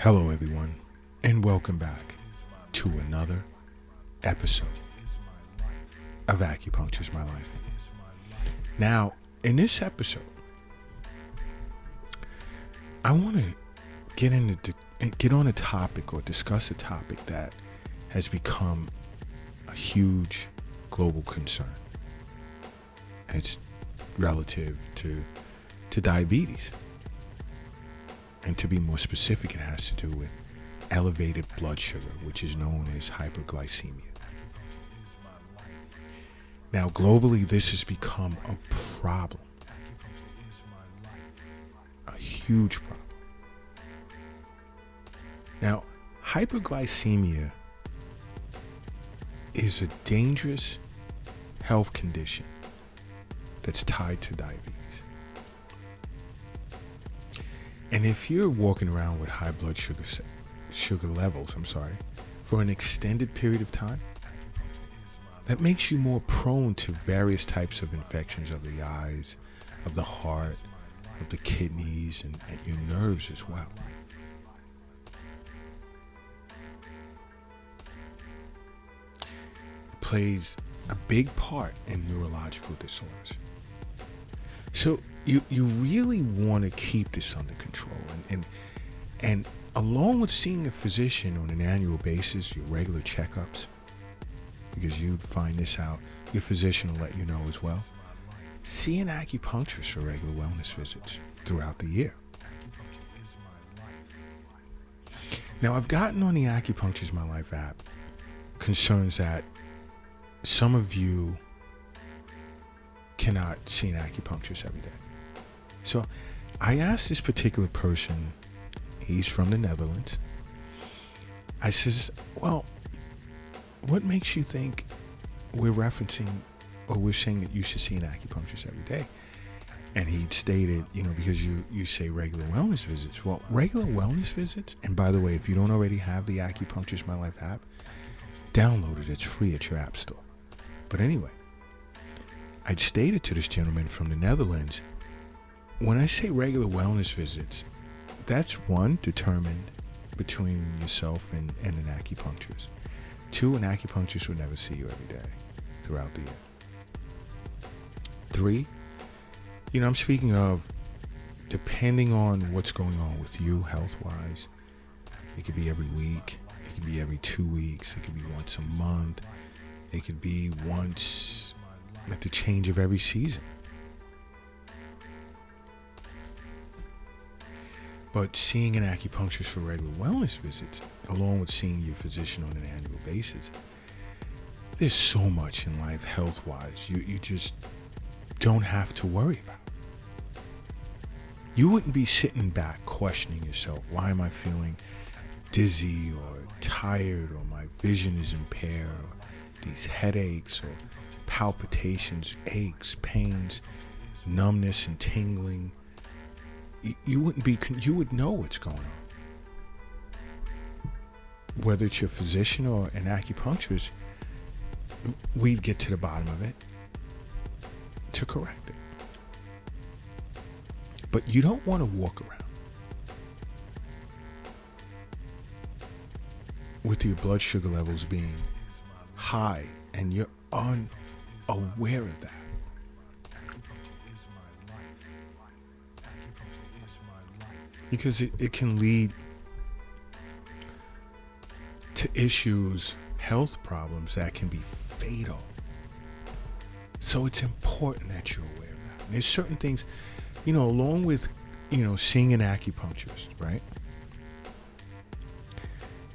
Hello, everyone, and welcome back to another episode of Acupuncture's My Life. Now, in this episode, I want to get on a topic or discuss a topic that has become a huge global concern. And it's relative to diabetes. And to be more specific, it has to do with elevated blood sugar, which is known as hyperglycemia. Now, globally, this has become a problem, a huge problem. Now, hyperglycemia is a dangerous health condition that's tied to diabetes. And if you're walking around with high blood sugar levels, for an extended period of time, that makes you more prone to various types of infections of the eyes, of the heart, of the kidneys, and your nerves as well. It plays a big part in neurological disorders. So you really want to keep this under control, and along with seeing a physician on an annual basis, your regular checkups, because you'd find this out, your physician will let you know as well. See an acupuncturist for regular wellness visits throughout the year. Now, I've gotten on the Acupuncture's My Life app concerns that some of you cannot see an acupuncturist every day. So I asked this particular person, he's from the Netherlands. I says, well, what makes you think we're referencing or we're saying that you should see an acupuncturist every day? And he stated, because you say regular wellness visits. Well, regular wellness visits, and by the way, if you don't already have the Acupuncture's My Life app, download it. It's free at your app store. But anyway, I'd stated to this gentleman from the Netherlands, when I say regular wellness visits, that's one, determined between yourself and an acupuncturist. Two, an acupuncturist would never see you every day throughout the year. Three, I'm speaking of depending on what's going on with you health-wise. It could be every week. It could be every 2 weeks. It could be once a month. It could be once at the change of every season. But seeing an acupuncturist for regular wellness visits, along with seeing your physician on an annual basis, there's so much in life health-wise you just don't have to worry about. You wouldn't be sitting back questioning yourself, why am I feeling dizzy or tired, or my vision is impaired, or these headaches or palpitations, aches, pains, numbness and tingling. You would know what's going on. Whether it's your physician or an acupuncturist, we'd get to the bottom of it to correct it. But you don't want to walk around with your blood sugar levels being high and you're unaware of that. Because it can lead to issues, health problems that can be fatal. So it's important that you're aware of that. And there's certain things, along with, seeing an acupuncturist, right?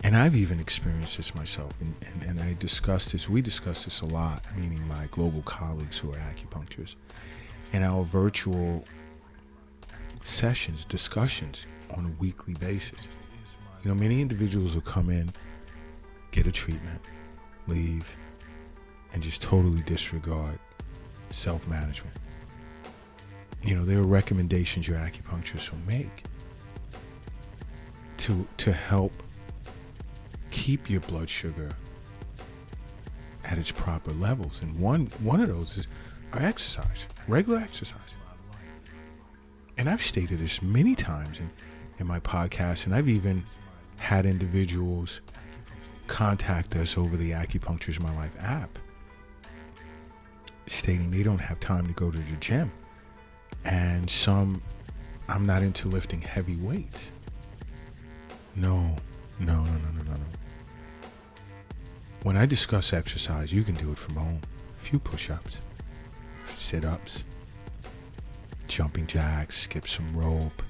And I've even experienced this myself, and we discuss this a lot, meaning my global colleagues who are acupuncturists, and our virtual sessions, discussions on a weekly basis. Many individuals will come in, get a treatment, leave, and just totally disregard self-management. There are recommendations your acupuncturist will make to help keep your blood sugar at its proper levels. And one of those is exercise, regular exercise. And I've stated this many times in my podcast, and I've even had individuals contact us over the Acupuncture is My Life app, stating they don't have time to go to the gym. And some, I'm not into lifting heavy weights. No. When I discuss exercise, you can do it from home. A few push-ups, sit-ups, jumping jacks, skip some rope,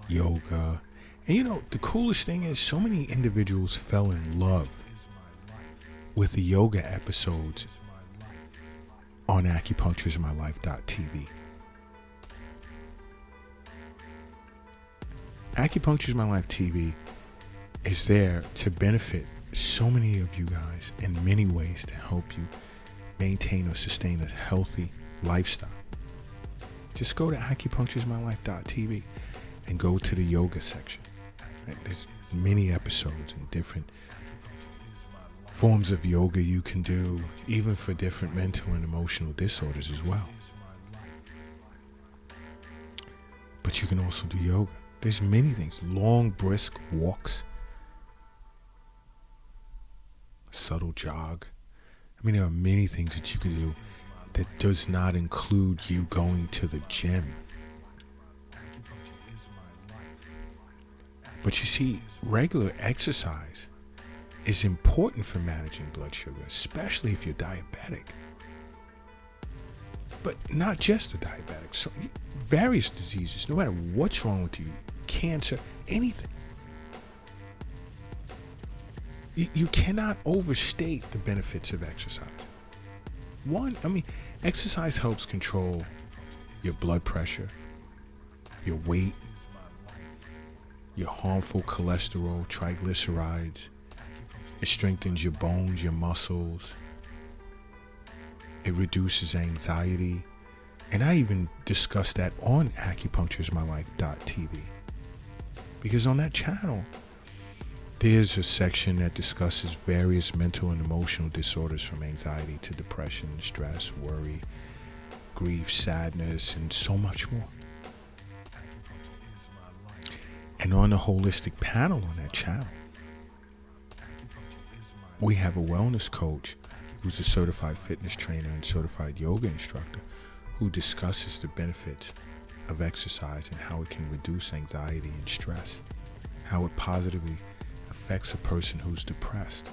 yoga. And you know, the coolest thing is so many individuals fell in love with the yoga episodes on acupunctureismylife.tv. Acupuncture is My Life TV is there to benefit so many of you guys in many ways to help you maintain or sustain a healthy lifestyle. Just go to acupunctureismylife.tv and go to the yoga section. Right? There's many episodes and different forms of yoga you can do, even for different mental and emotional disorders as well. But you can also do yoga. There's many things. Long, brisk walks. Subtle jog. I mean, there are many things that you can do that does not include you going to the gym. But you see, regular exercise is important for managing blood sugar, especially if you're diabetic. But not just the diabetic. So various diseases, no matter what's wrong with you, cancer, anything. You cannot overstate the benefits of exercise. One, exercise helps control your blood pressure, your weight, your harmful cholesterol, triglycerides. It strengthens your bones, your muscles. It reduces anxiety. And I even discussed that on acupunctureismylife.tv. Because on that channel, there's a section that discusses various mental and emotional disorders from anxiety to depression, stress, worry, grief, sadness, and so much more. And on the holistic panel on that channel, we have a wellness coach who's a certified fitness trainer and certified yoga instructor who discusses the benefits of exercise and how it can reduce anxiety and stress, how it positively affects a person who's depressed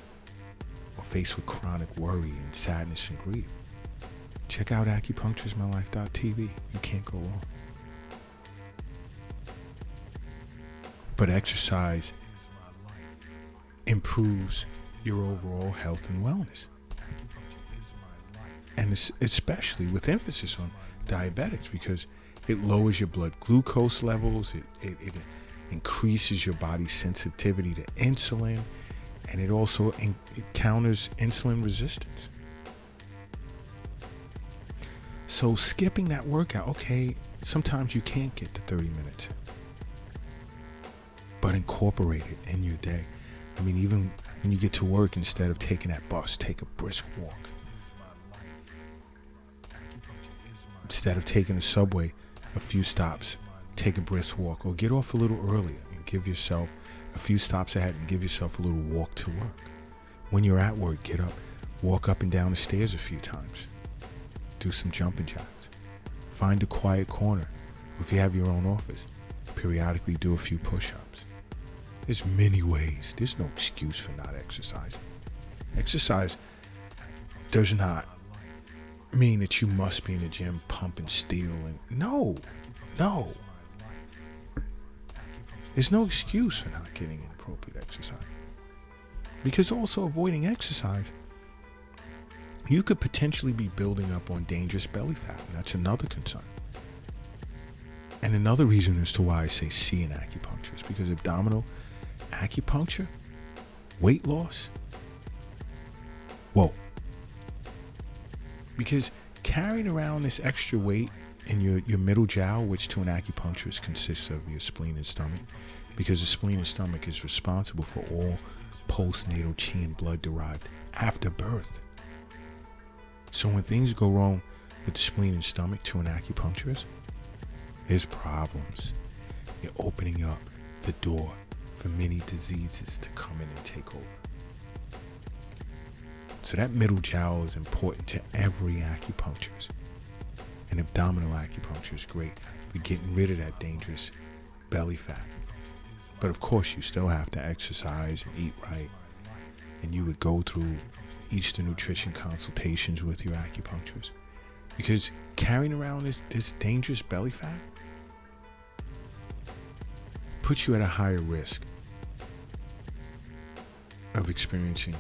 or faced with chronic worry and sadness and grief. Check out acupunctureismylife.tv. You can't go wrong. But exercise improves your overall health and wellness. And especially with emphasis on diabetics, because it lowers your blood glucose levels, it increases your body's sensitivity to insulin, and it also it counters insulin resistance. So skipping that workout, okay, sometimes you can't get to 30 minutes, but incorporate it in your day. Even when you get to work, instead of taking that bus, take a brisk walk. Instead of taking the subway a few stops, take a brisk walk, or get off a little earlier and give yourself a few stops ahead and give yourself a little walk to work. When you're at work, get up, walk up and down the stairs a few times. Do some jumping jacks. Find a quiet corner. If you have your own office, periodically do a few push-ups. There's many ways. There's no excuse for not exercising. Exercise does not mean that you must be in the gym pumping steel. No. There's no excuse for not getting inappropriate exercise. Because also avoiding exercise, you could potentially be building up on dangerous belly fat, and that's another concern. And another reason as to why I say C in acupuncture is because abdominal acupuncture, weight loss, whoa. Because carrying around this extra weight in your middle jowl, which to an acupuncturist consists of your spleen and stomach, because the spleen and stomach is responsible for all postnatal chi and blood derived after birth. So when things go wrong with the spleen and stomach to an acupuncturist, there's problems. You're opening up the door for many diseases to come in and take over. So that middle jowl is important to every acupuncturist. And abdominal acupuncture is great for getting rid of that dangerous belly fat. But of course, you still have to exercise and eat right. And you would go through Eastern nutrition consultations with your acupuncturist. Because carrying around this dangerous belly fat puts you at a higher risk of experiencing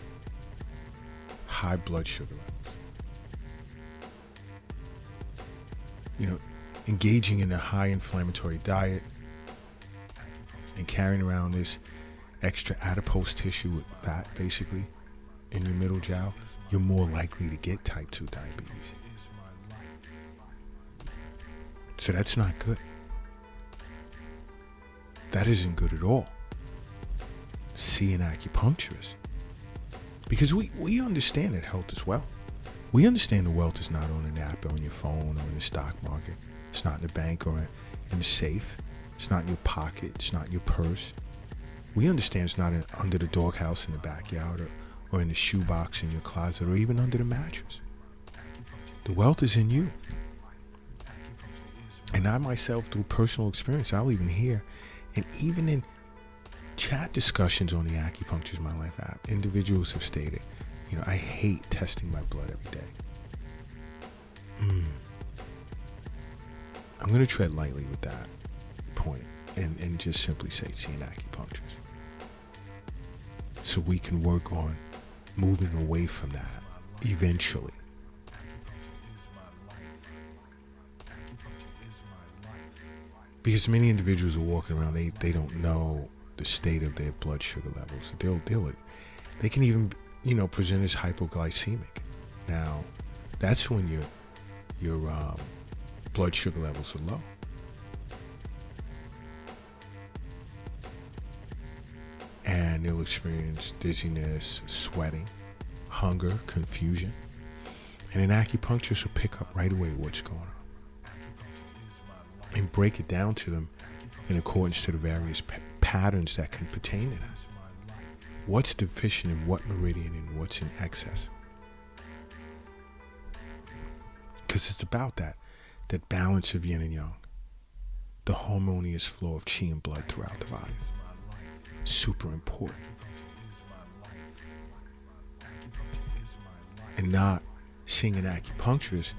high blood sugar levels. You know, engaging in a high inflammatory diet and carrying around this extra adipose tissue with fat, basically, in your middle jowl, you're more likely to get type 2 diabetes. So that's not good. That isn't good at all. See an acupuncturist. Because we understand that health is wealth. We understand the wealth is not on an app or on your phone or in the stock market. It's not in the bank or in the safe. It's not in your pocket. It's not in your purse. We understand it's not under the doghouse in the backyard or in the shoebox in your closet or even under the mattress. The wealth is in you. And I myself, through personal experience, I'll even hear, and even in chat discussions on the Acupuncture is My Life app, individuals have stated, you know, I hate testing my blood every day. I'm going to tread lightly with that point and just simply say see an acupuncturist. So we can work on moving away from that eventually. Because many individuals are walking around, they don't know the state of their blood sugar levels. They can even, you know, present as hypoglycemic. Now, that's when your blood sugar levels are low. And they'll experience dizziness, sweating, hunger, confusion. And an acupuncturist will pick up right away what's going on and break it down to them in accordance to the various patterns that can pertain to them. What's deficient in what meridian and what's in excess. Because it's about that balance of yin and yang, the harmonious flow of qi and blood throughout the body. Super important. And not seeing an acupuncturist,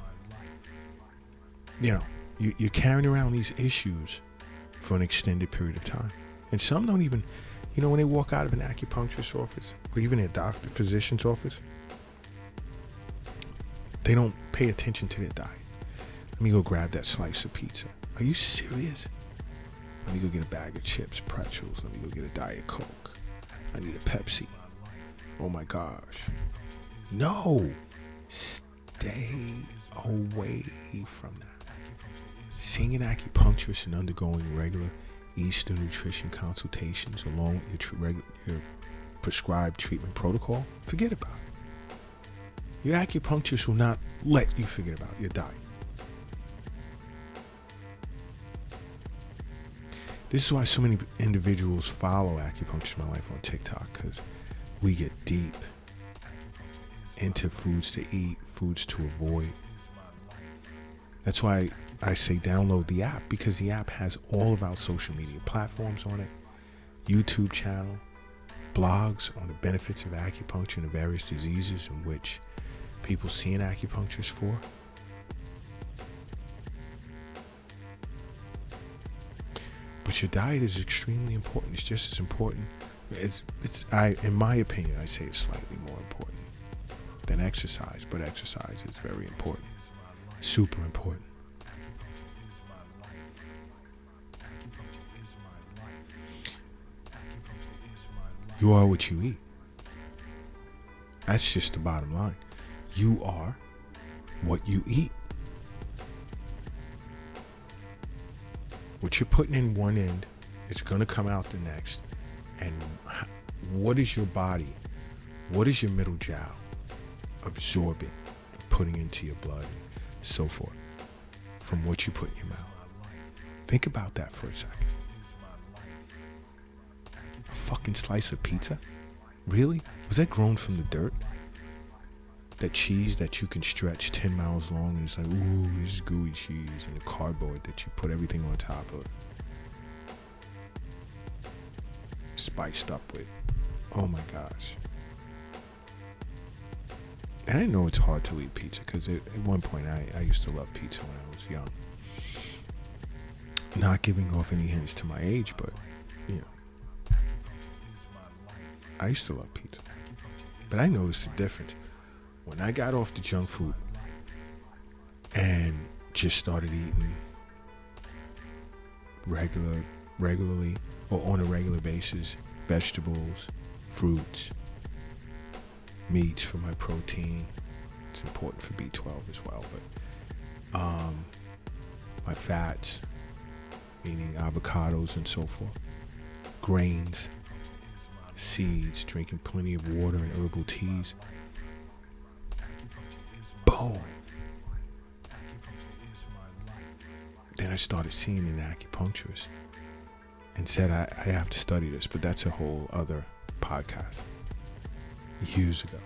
you know, you're carrying around these issues for an extended period of time. And some don't even, you know, when they walk out of an acupuncturist office or even a physician's office, they don't pay attention to their diet. Let me go grab that slice of pizza. Are you serious? Let me go get a bag of chips, pretzels. Let me go get a Diet Coke. I need a Pepsi. Oh my gosh. No. Stay away from that. Seeing an acupuncturist and undergoing regular Eastern nutrition consultations along with your prescribed treatment protocol, forget about it. Your acupuncturist will not let you forget about your diet. This is why so many individuals follow Acupuncture is My Life on TikTok, because we get deep into foods to eat, foods to avoid. That's why I say download the app, because the app has all of our social media platforms on it, YouTube channel, blogs on the benefits of acupuncture and the various diseases in which people see an acupuncturist for. But your diet is extremely important. It's just as important in my opinion, I say it's slightly more important than exercise, but exercise is very important. Super important. You are what you eat. That's just the bottom line. You are what you eat. What you're putting in one end is going to come out the next. And what is your body, what is your middle jowl absorbing and putting into your blood and so forth from what you put in your mouth? Think about that for a second. A fucking slice of pizza? Really? Was that grown from the dirt? That cheese that you can stretch 10 miles long and it's like, ooh, this is gooey cheese, and the cardboard that you put everything on top of. Spiced up with. Oh my gosh. And I know it's hard to leave pizza because at one point I used to love pizza when I was young. Not giving off any hints to my age, but, you know, I used to love pizza. But I noticed the difference. When I got off the junk food and just started eating regularly or on a regular basis, vegetables, fruits, meats for my protein. It's important for B12 as well, but my fats, meaning avocados and so forth, grains, seeds, drinking plenty of water and herbal teas. Boom. Then I started seeing an acupuncturist and said I have to study this, but that's a whole other podcast. Years ago.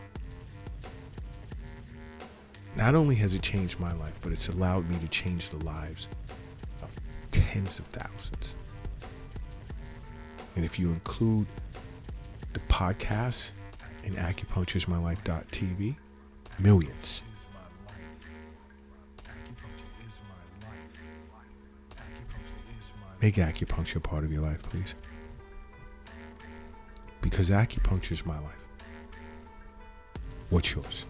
Not only has it changed my life, but it's allowed me to change the lives of tens of thousands. And if you include the podcast in acupunctureismylife.tv, millions. Make acupuncture a part of your life, please. Because acupuncture is my life. What's yours?